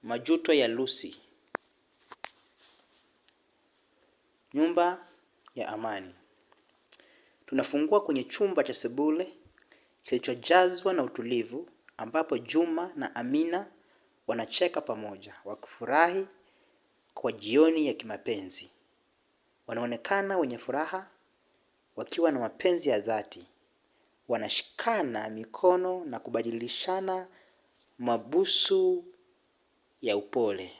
Majuto ya Lucy. Nyumba ya amani. Tunafungua kwenye chumba cha sebule kilichojazwa na utulivu, ambapo Juma na Amina wanacheka pamoja, wakifurahi kwa jioni ya kimapenzi. Wanaonekana wenye furaha, wakiwa na mapenzi ya dhati. Wanashikana mikono na kubadilishana mabusu ya upole.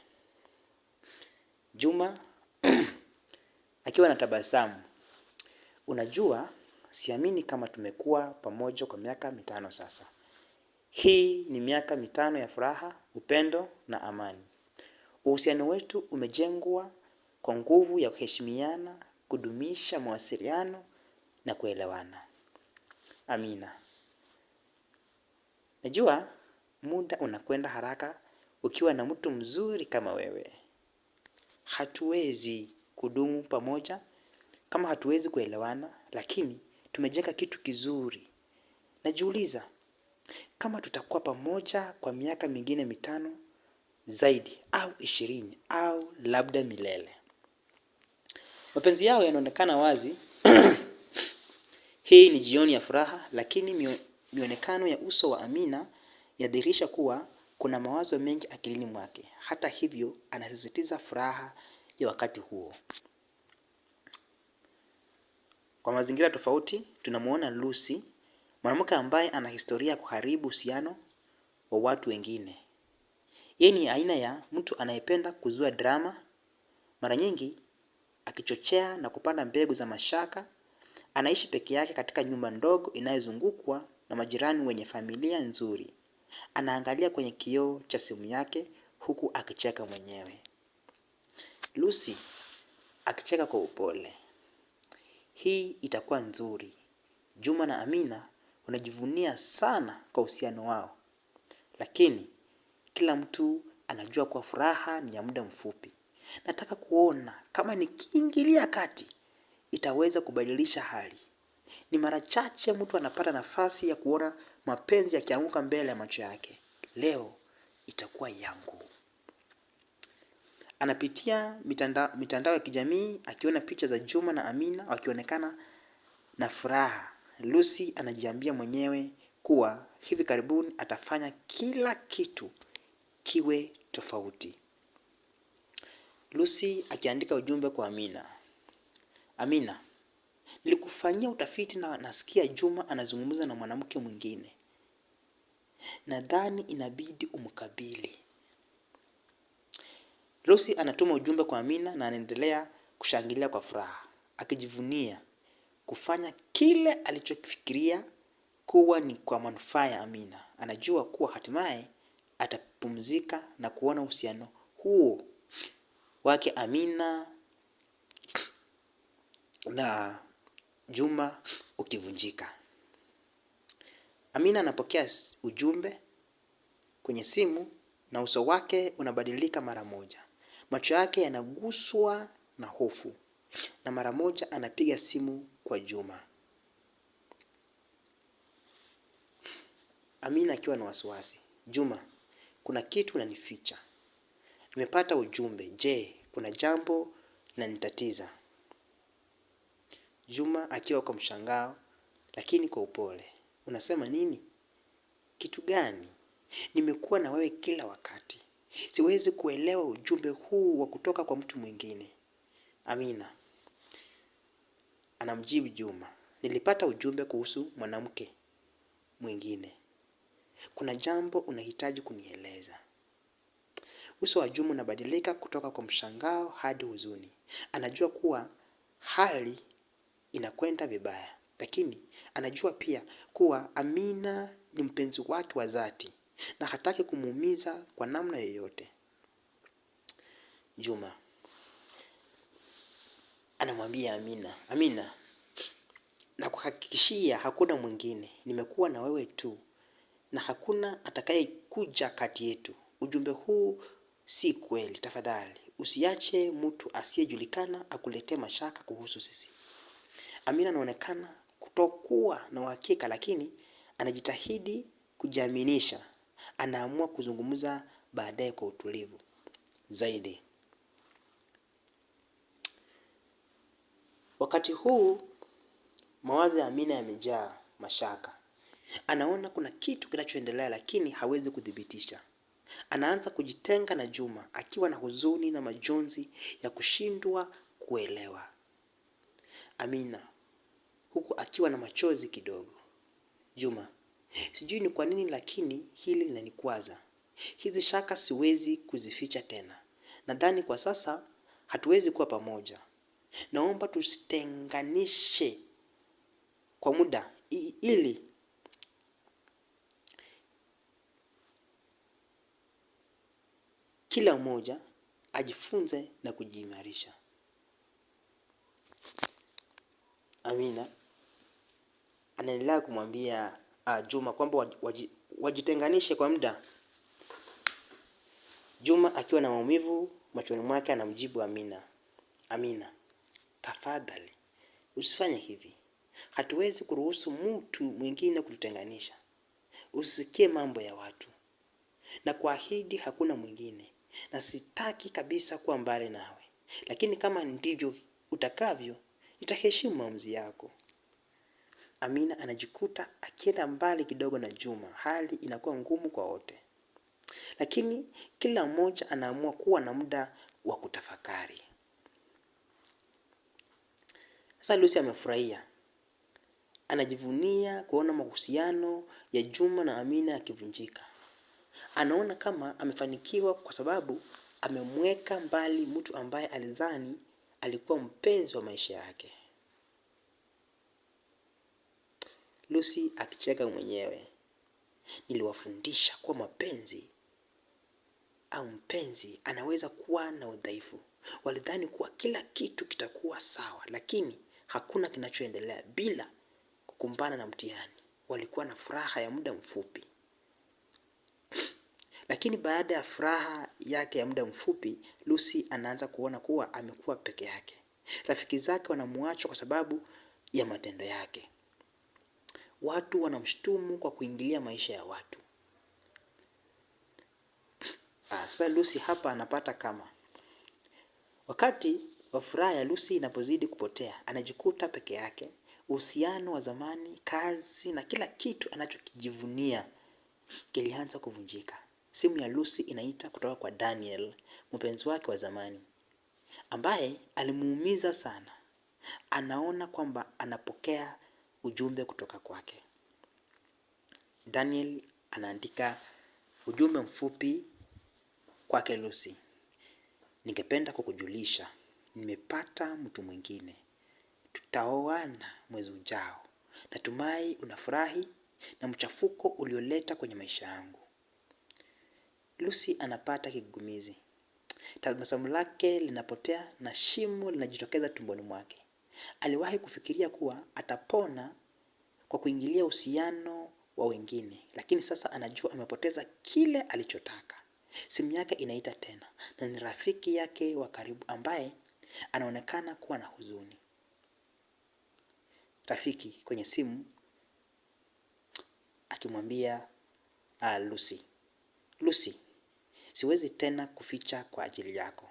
Juma akiwa na tabasamu. Unajua, siamini kama tumekuwa pamoja kwa miaka 5 sasa. Hii ni miaka 5 ya furaha, upendo na amani. Uhusiano wetu umejengwa kwa nguvu ya kuheshimiana, kudumisha mawasiliano na kuelewana. Amina. Najua muda unakwenda haraka ukiwa na mtu mzuri kama wewe. Hatuwezi kudumu pamoja kama hatuwezi kuelewana, lakini tumejenga kitu kizuri. Najiuliza, kama tutakuwa pamoja kwa miaka mingine 5 zaidi au 20 au labda milele. Mapenzi yao yanaonekana wazi. Hii ni jioni ya furaha, lakini mionekano ya uso wa Amina yadhihirisha kuwa kuna mawazo mengi akilini mwake. Hata hivyo, anasisitiza furaha ya wakati huo. Kwa mazingira tofauti, tunamuona Lucy, mwanamke ambaye ana historia ya kuharibu uhusiano wa watu wengine. Yeye ni aina ya mtu anayependa kuzua drama, mara nyingi akichochea na kupanda mbegu za mashaka. Anaishi peke yake katika nyumba ndogo inayozungukwa na majirani wenye familia nzuri. Anaangalia kwenye kioo cha simu yake huku akicheka mwenyewe. Lucy akicheka kwa upole. Hii itakuwa nzuri. Juma na Amina wanajivunia sana kwa uhusiano wao. Lakini kila mtu anajua kwa furaha ni ya muda mfupi. Nataka kuona kama nikiingilia kati itaweza kubadilisha hali. Ni mara chache mtu anapata nafasi ya kuona mapenzi yakianguka mbele ya macho yake. Leo itakuwa yangu. Anapitia mitandao ya kijamii akiona picha za Juma na Amina wakionekana na furaha. Lucy anajiambia mwenyewe kuwa hivi karibuni atafanya kila kitu kiwe tofauti. Lucy akiandika ujumbe kwa Amina. Amina, nilikufanyia utafiti na nasikia Juma anazungumza na mwanamke mwingine. Nadhani inabidi umkabili. Lucy anatuma ujumbe kwa Amina na anaendelea kushangilia kwa furaha, akijivunia kufanya kile alichokifikiria kuwa ni kwa manufaa ya Amina. Anajua kuwa hatimaye atapumzika na kuona uhusiano huo wake Amina na Juma ukivunjika. Amina anapokea ujumbe kwenye simu na uso wake unabadilika mara moja. Macho yake yanaguswa na hofu na mara moja anapiga simu kwa Juma. Amina akiwa na wasiwasi. Juma, kuna kitu unanificha. Nimepata ujumbe. Je, kuna jambo linanitatiza? Juma akiwa kwa mshangao lakini kwa upole. Unasema nini? Kitu gani? Nimekuwa na wewe kila wakati. Siwezi kuelewa ujumbe huu wa kutoka kwa mtu mwingine. Amina anamjibu Juma. Nilipata ujumbe kuhusu mwanamke mwingine. Kuna jambo unahitaji kunieleza. Uso wa Juma unabadilika kutoka kwa mshangao hadi huzuni. Anajua kuwa hali inakwenda vibaya. Lakini anajua pia kuwa Amina ni mpenzi wake wa dhati na hataki kumuumiza kwa namna yoyote. Juma anamwambia Amina. Amina, nakuhakikishia hakuna mwingine. Nimekuwa na wewe tu na hakuna atakayekuja kati yetu. Ujumbe huu si kweli. Tafadhali usiache mtu asiyejulikana akuletee mashaka kuhusu sisi. Amina anaonekana kutokuwa na uhakika, lakini anajitahidi kujiaminisha. Anaamua kuzungumza baadaye kwa utulivu zaidi. Wakati huu mawazo ya Amina yamejaa mashaka. Anaona kuna kitu kinachoendelea lakini hawezi kudhibitisha. Anaanza kujitenga na Juma akiwa na huzuni na majonzi ya kushindwa kuelewa. Amina huku akiwa na machozi kidogo. Juma, sijui ni kwa nini lakini hili linanikwaza. Hizi shaka siwezi kuzificha tena. Nadhani kwa sasa hatuwezi kuwa pamoja. Naomba tusitenganishe kwa muda ili kila mmoja ajifunze na kujiimarisha. Amina anaendelea kumwambia Juma kwamba wajitenganishe kwa muda. Juma akiwa na maumivu machoni mwake anamjibu Amina. Amina, tafadhali usifanye hivi. Hatuwezi kuruhusu mtu mwingine kututenganisha. Usisikie mambo ya watu. Na kuahidi hakuna mwingine. Na sitaki kabisa kuwa mbali nawe. Lakini kama ndivyo utakavyo, nitaheshimu maamuzi yako. Amina anajikuta akienda mbali kidogo na Juma. Hali inakuwa ngumu kwa wote. Lakini kila mmoja anaamua kuwa na muda wa kutafakari. Sasa Lucy amefurahia. Anajivunia kuona mahusiano ya Juma na Amina yakivunjika. Anaona kama amefanikiwa kwa sababu amemweka mbali mtu ambaye alidhani alikuwa mpenzi wa maisha yake. Lucy akicheka mwenyewe. Niliwafundisha kuwa mapenzi au mpenzi anaweza kuwa na udhaifu. Walidhani kuwa kila kitu kitakuwa sawa, lakini hakuna kinachoendelea bila kukumbana na mtihani. Walikuwa na furaha ya muda mfupi. Lakini baada ya furaha yake ya muda mfupi, Lucy anaanza kuona kuwa amekuwa peke yake. Rafiki zake wanamuacha kwa sababu ya matendo yake. Watu wanamshtumu kwa kuingilia maisha ya watu. Sasa Lucy hapa anapata kama wakati wa furaha ya Lucy inapozidi kupotea, anajikuta peke yake. Uhusiano wa zamani, kazi na kila kitu anachokijivunia kilianza kuvunjika. Simu ya Lucy inaita kutoka kwa Daniel, mpenzi wake wa zamani, ambaye alimuumiza sana. Anaona kwamba anapokea ujumbe kutoka kwake. Daniel anaandika ujumbe mfupi kwake Lucy. Ningependa kukujulisha, nimepata mtu mwingine. Tutaoana mwezi ujao. Natumai unafurahi na mchafuko ulioleta kwenye maisha yangu. Lucy anapata kigugumizi. Tabasamu lake linapotea na shimo linajitokeza tumboni mwake. Aliwahi kufikiria kuwa atapona kwa kuingilia uhusiano wa wengine, lakini sasa anajua amepoteza kile alichotaka. Simu yake inaita tena na ni rafiki yake wa karibu ambaye anaonekana kuwa na huzuni. Rafiki kwenye simu akimwambia Lucy. Lucy, siwezi tena kuficha kwa ajili yako.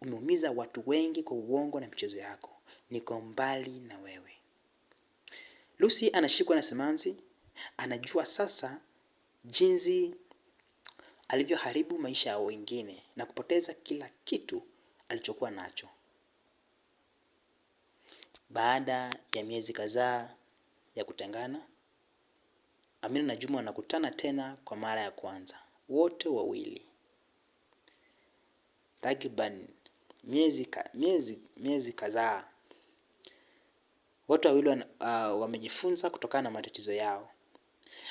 Umeumiza watu wengi kwa uongo na michezo yako. Niko mbali na wewe. Lucy anashikwa na simanzi. Anajua sasa jinsi alivyoharibu maisha ya wengine na kupoteza kila kitu alichokuwa nacho. Baada ya miezi kadhaa ya kutengana, Amina na Juma wanakutana tena kwa mara ya kwanza. Wote wawili. Takriban miezi kadhaa. Wote wawili wamejifunza kutokana na matatizo yao.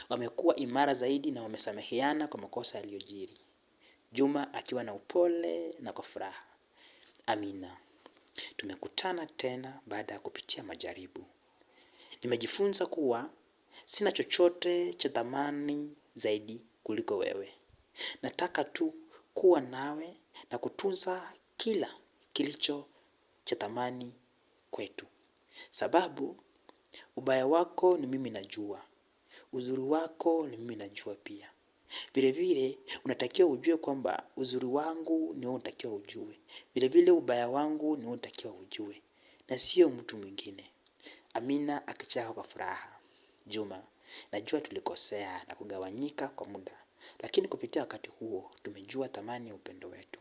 Wamekuwa imara zaidi na wamesameheana kwa makosa yaliyojiri. Juma akiwa na upole na kwa furaha. Amina, tumekutana tena baada ya kupitia majaribu. Nimejifunza kuwa sina chochote cha thamani zaidi kuliko wewe. Nataka tu kuwa nawe na kutunza kila kilicho cha thamani kwetu. Sababu ubaya wako ni mimi najua. Uzuri wako ni mimi najua pia. Vile vile unatakiwa ujue kwamba uzuri wangu ni wewe unatakiwa ujue. Vile vile ubaya wangu ni wewe unatakiwa ujue. Na sio mtu mwingine. Amina akicheka kwa furaha. Juma, najua tulikosea na kugawanyika kwa muda. Lakini kupitia wakati huo tumejua thamani ya upendo wetu.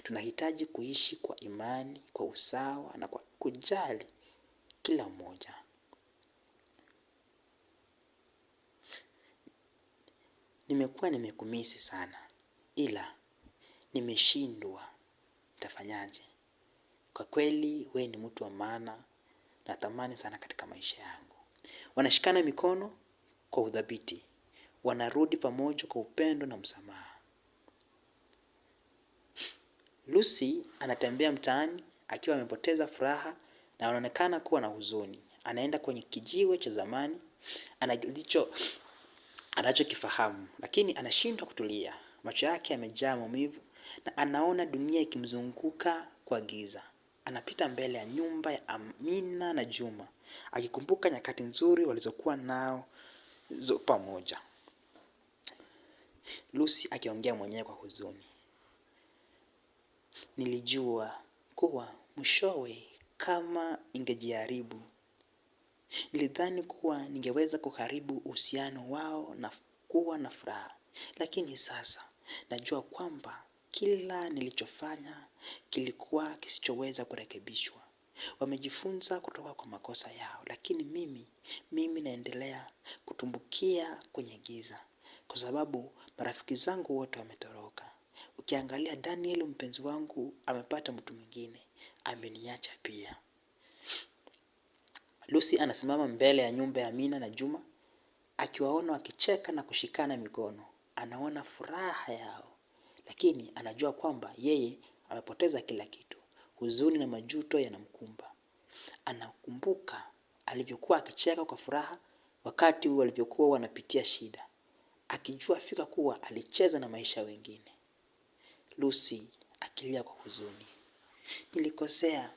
Tunahitaji kuishi kwa imani, kwa usawa na kwa kujali kila mmoja. Nimekuwa nimekumisi sana. Ila nimeshindwa, nitafanyaje? Kwa kweli wewe ni mtu wa maana na thamani sana katika maisha yangu. Wanashikana mikono kwa udhabiti. Wanarudi pamoja kwa upendo na msamaha. Lucy anatembea mtaani akiwa amepoteza furaha na anaonekana kuwa na huzuni. Anaenda kwenye kijiwe cha zamani, anachokifahamu, lakini anashindwa kutulia. Macho yake yamejaa maumivu na anaona dunia ikimzunguka kwa giza. Anapita mbele ya nyumba ya Amina na Juma, akikumbuka nyakati nzuri walizokuwa nazo pamoja. Lucy akiongea mwenyewe kwa huzuni. Nilijua kuwa mwishowe kama ingejaribu. Nilidhani kuwa ningeweza kuharibu uhusiano wao na kuwa na furaha. Lakini sasa najua kwamba kila nilichofanya kilikuwa kisichoweza kurekebishwa. Wamejifunza kutoka kwa makosa yao, lakini mimi naendelea kutumbukia kwenye giza. Kwa sababu marafiki zangu wote wametoroka. Ukiangalia Daniel mpenzi wangu amepata mtu mwingine, ameniacha pia. Lucy anasimama mbele ya nyumba ya Amina na Juma, akiwaona wakicheka na kushikana mikono. Anaona furaha yao, lakini anajua kwamba yeye amepoteza kila kitu. Huzuni na majuto yanamkumba. Anakumbuka alivyokuwa akicheka kwa furaha wakati walivyokuwa wanapitia shida, akijua fika kuwa alicheza na maisha wengine. Lucy akilia kwa huzuni. Nilikosea.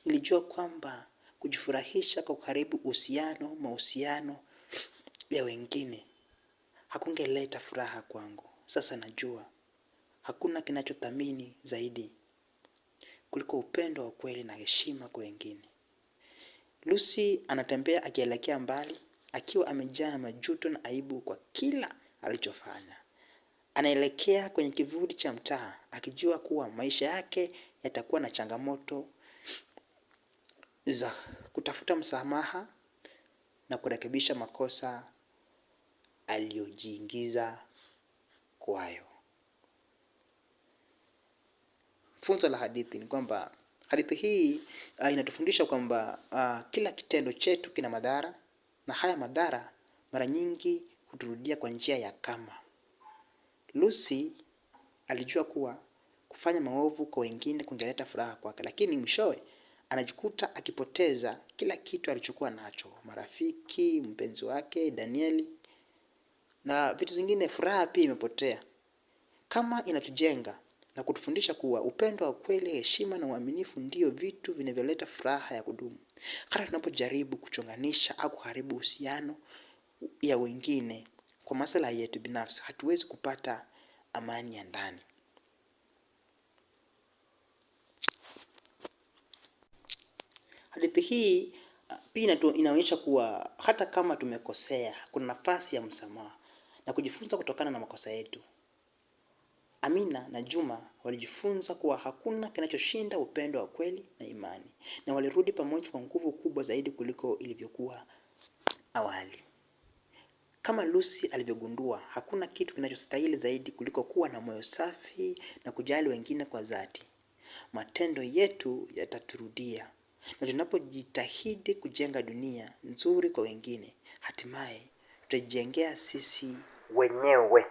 Nilijua kwamba kujifurahisha kwa karibu mahusiano ya wengine hakungeleta furaha kwangu. Sasa najua hakuna kinachothamini zaidi kuliko upendo wa kweli na heshima kwa wengine. Lucy anatembea akielekea mbali, akiwa amejaa majuto na aibu kwa kila alichofanya. Anaelekea kwenye kivuli cha mtaa, akijua kuwa maisha yake yatakuwa na changamoto za kutafuta msamaha na kurekebisha makosa aliyojiingiza kwayo. Funzo la hadithi ni kwamba hadithi hii inatufundisha kwamba kila kitendo chetu kina madhara, na haya madhara mara nyingi huturudia kwa njia ya kama. Lucy alijua kuwa kufanya maovu kwa wengine kungeleta furaha kwake, lakini mwishowe anajikuta akipoteza kila kitu alichokuwa nacho: marafiki, mpenzi wake Danieli na vitu zingine. Furaha pia imepotea. Kama inatujenga na kutufundisha kuwa upendo wa kweli, heshima na uaminifu ndio vitu vinavyoleta furaha ya kudumu. Hata tunapojaribu kuchonganisha au kuharibu uhusiano ya wengine kwa maslahi yetu binafsi, hatuwezi kupata amani ya ndani. Hadithi hii pia inaonyesha kuwa hata kama tumekosea, kuna nafasi ya msamaha na kujifunza kutokana na makosa yetu. Amina na Juma walijifunza kuwa hakuna kinachoshinda upendo wa kweli na imani, na walirudi pamoja kwa nguvu kubwa zaidi kuliko ilivyokuwa awali. Kama Lucy alivyogundua, hakuna kitu kinachostahili zaidi kuliko kuwa na moyo safi na kujali wengine kwa dhati. Matendo yetu yataturudia, na tunapojitahidi kujenga dunia nzuri kwa wengine, hatimaye tutajengea sisi wenyewe.